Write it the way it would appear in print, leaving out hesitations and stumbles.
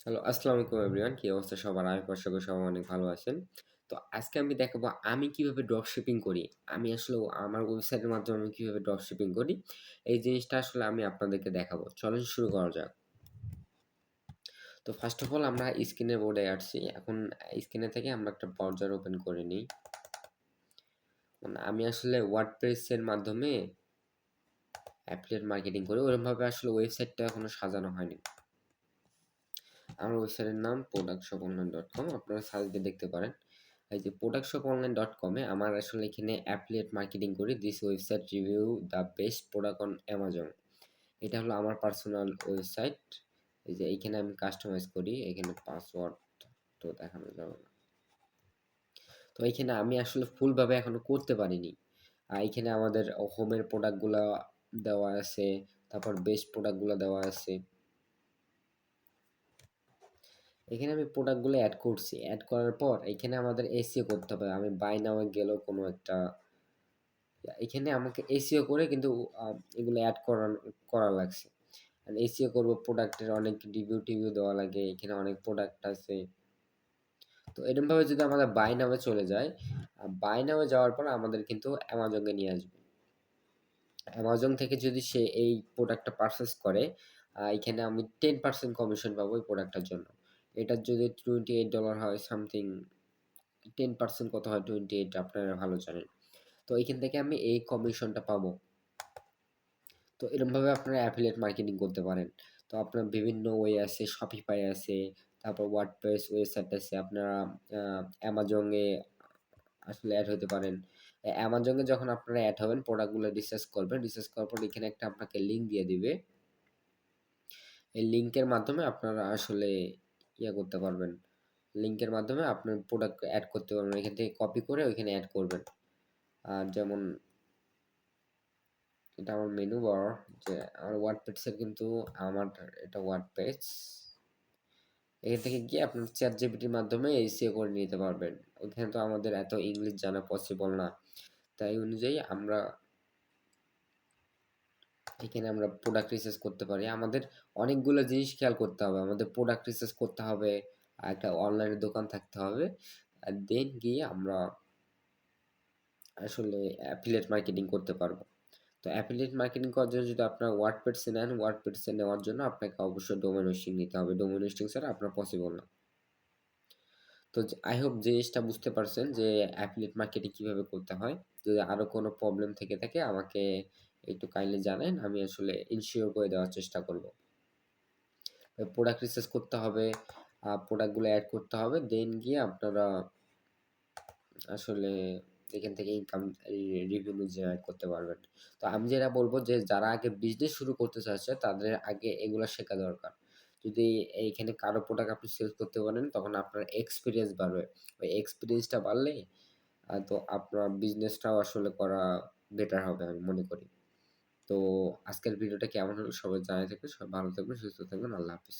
Hello, আসসালামু আলাইকুম everyone. কি অবস্থা সবার? আমি আশা করি সবাই অনেক ভালো আছেন। তো আজকে আমি দেখাবো আমি কিভাবে ড্রপ শিপিং করি। আমি আসলে আমার ওয়েবসাইটের মাধ্যমে আমি কিভাবে ড্রপ শিপিং করি। এই জিনিসটা আসলে আমি আপনাদেরকে দেখাবো। চলেন শুরু করা যাক। তো ফার্স্ট অফ অল আমরা স্ক্রিনের বোর্ডে আসছি। এখন স্ক্রিনে থেকে আমরা একটা ব্রাউজার ওপেন করে নিই। মানে আমি আসলে ওয়ার্ডপ্রেস এর মাধ্যমে অ্যাফিলিয়েট মার্কেটিং করি। ওরকমভাবে আসলে ওয়েবসাইটটা এখনো সাজানো হয়নি। আমার ওয়েবসাইটের নাম productshop.online.com, আপনারা সার্চ দিয়ে দেখতে পারেন। এই যে productshop.online.com এ আমার আসলে এখানে অ্যাফিলিয়েট মার্কেটিং করি। This website review the best product on Amazon. এটা হলো আমার পার্সোনাল ওয়েবসাইট। এই যে এইখানে আমি কাস্টমাইজ করি। এখানে পাসওয়ার্ড তো দেখানো যাবে না। তো এইখানে আমি আসলে ফুলভাবে এখনো করতে পারিনি। এইখানে আমাদের হোমের প্রোডাক্টগুলা দেওয়া আছে, তারপর বেস্ট প্রোডাক্টগুলা দেওয়া আছে। এখানে আমি প্রোডাক্টগুলো অ্যাড করছি। অ্যাড করার পর এখানে আমাদের এসইও করতে হবে। আমি বাই নাও এ গেলেও কোনো একটা এখানে আমাকে এসইও করে কিন্তু এগুলো অ্যাড করা লাগছে। আর এসইও করব, প্রোডাক্টের অনেক রিভিউ দেওয়া লাগে। এখানে অনেক প্রোডাক্ট আছে। তো এরকমভাবে যদি আমাদের বাই নাও এ চলে যায়, বাই নাও এ যাওয়ার পর আমাদের কিন্তু অ্যামাজনে নিয়ে আসবে। অ্যামাজন থেকে যদি সে এই প্রোডাক্টটা পারচেজ করে, এখানে আমি 10% কমিশন পাবো এই প্রোডাক্টটার জন্য। এটার যদি $28 হয় সামথিং, 10% কত হয়? 28, আপনারা ভালো জানেন। তো এখান থেকে আমি এই কমিশনটা পাবো। তো এরকমভাবে আপনারা অ্যাফিলিয়েট মার্কেটিং করতে পারেন। তো আপনার বিভিন্ন ওয়ে আছে, শপিফাই আছে, তারপর ওয়ার্ডপ্রেস ওয়েবসাইট আছে। আপনারা অ্যামাজনে আসলে অ্যাড হতে পারেন। অ্যামাজনে যখন আপনারা অ্যাড হবেন, প্রোডাক্টগুলো রিসার্চ করবেন। রিসার্চ করার পর এখানে একটা আপনাকে লিঙ্ক দিয়ে দিবে। এই লিঙ্কের মাধ্যমে আপনারা আসলে করতে পারবেন। লিঙ্কের মাধ্যমে আপনার প্রোডাক্ট অ্যাড করতে পারবেন। এখান থেকে কপি করে ওইখানে অ্যাড করবেন। আর যেমন এটা আমার মেনু বার, যে আমার ওয়ার্ডপ্রেসের কিন্তু আমার এটা ওয়ার্ডপ্রেস। এখান থেকে গিয়ে আপনার চ্যাট জিপিটির মাধ্যমে এসইও করে নিতে পারবেন। ওইখানে তো আমাদের এত ইংলিশ জানা পসিবল না। তাই অনুযায়ী এখানে আমরা প্রোডাক্ট রিসার্চ করতে পারি। আমাদের অনেকগুলো জিনিস খেয়াল করতে হবে। আমাদের প্রোডাক্ট রিসার্চ করতে হবে, আর একটা অনলাইনে দোকান থাকতে হবে। আর দেন গিয়ে আমরা আসলে অ্যাফিলিয়েট মার্কেটিং করতে পারবো। তো অ্যাফিলিয়েট মার্কেটিং করার জন্য যদি আপনার ওয়ার্ডপ্রেসে নেন, ওয়ার্ডপ্রেসে নেওয়ার জন্য আপনাকে অবশ্যই ডোমেইন হোস্টিং নিতে হবে। ডোমেইন হোস্টিং ছাড়া আপনার পসিবল না। তো আই হোপ জিনিসটা বুঝতে পারছেন যে অ্যাফিলিয়েট মার্কেটিং কিভাবে করতে হয়। যদি আরো কোনো প্রবলেম থেকে থাকে আমাকে একটু কাইন্ডলি জানান। আমি আসলে ইনশিওর করে দেওয়ার চেষ্টা করব। প্রোডাক্ট রিসার্চ করতে হবে, প্রোডাক্টগুলো অ্যাড করতে হবে। দেন গিয়ে আপনারা আসলে এখান থেকে ইনকাম রেভিনিউ জেনারেট করতে পারবেন। তো আমি যেটা বলব যে যারা আগে বিজনেস শুরু করতে চাচ্ছে তাদের আগে এগুলা শেখা দরকার। যদি এইখানে কারো প্রোডাক্ট আপনি সেল করতে পারেন তখন আপনার এক্সপেরিয়েন্স বাড়বে। ওই এক্সপেরিয়েন্সটা বাড়লে তো আপনার বিজনেসটাও আসলে করা বেটার হবে আমি মনে করি। তো আজকের ভিডিওটা কেমন হলো সবাই জানাই থাকবেন। সবাই ভালো থাকবেন, সুস্থ থাকবেন। আল্লাহ হাফেজ।